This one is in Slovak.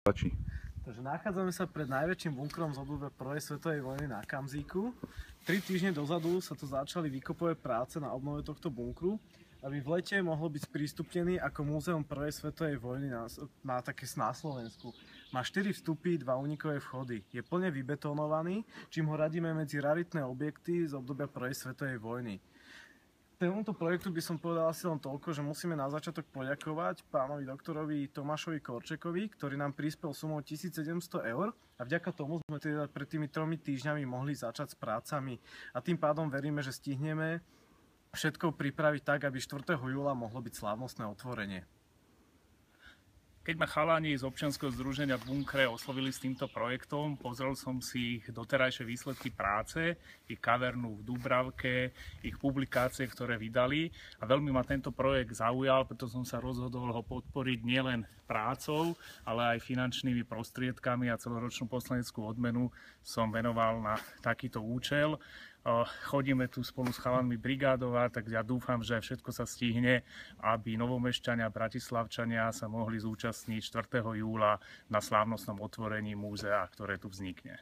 páči. Takže nachádzame sa pred najväčším bunkrom z obdobia prvej svetovej vojny na Kamzíku. 3 týždne dozadu sa tu začali výkopové práce na obnove tohto bunkru, aby v lete mohol byť sprístupnený ako múzeum prvej svetovej vojny na Slovensku. Má 4 vstupy, 2 únikové vchody. Je plne vybetonovaný, čím ho radíme medzi raritné objekty z obdobia prvej svetovej vojny. Tomuto projektu by som povedal asi len toľko, že musíme na začiatok poďakovať pánovi doktorovi Tomášovi Korčekovi, ktorý nám prispel sumou 1700 eur a vďaka tomu sme teda pred tými 3 týždňami mohli začať s prácami a tým pádom veríme, že stihneme všetko pripraviť tak, aby 4. júla mohlo byť slávnostné otvorenie. Keď ma chalani z občianskeho združenia v bunkre oslovili s týmto projektom, pozrel som si ich doterajšie výsledky práce, ich kavernu v Dúbravke, ich publikácie, ktoré vydali a veľmi ma tento projekt zaujal, preto som sa rozhodol ho podporiť nielen prácou, ale aj finančnými prostriedkami a celoročnú poslaneckú odmenu som venoval na takýto účel. Chodíme tu spolu s chalanmi brigádovať, tak ja dúfam, že všetko sa stihne, aby Novomešťania a Bratislavčania sa mohli zúčastniť 4. júla na slávnostnom otvorení múzea, ktoré tu vznikne.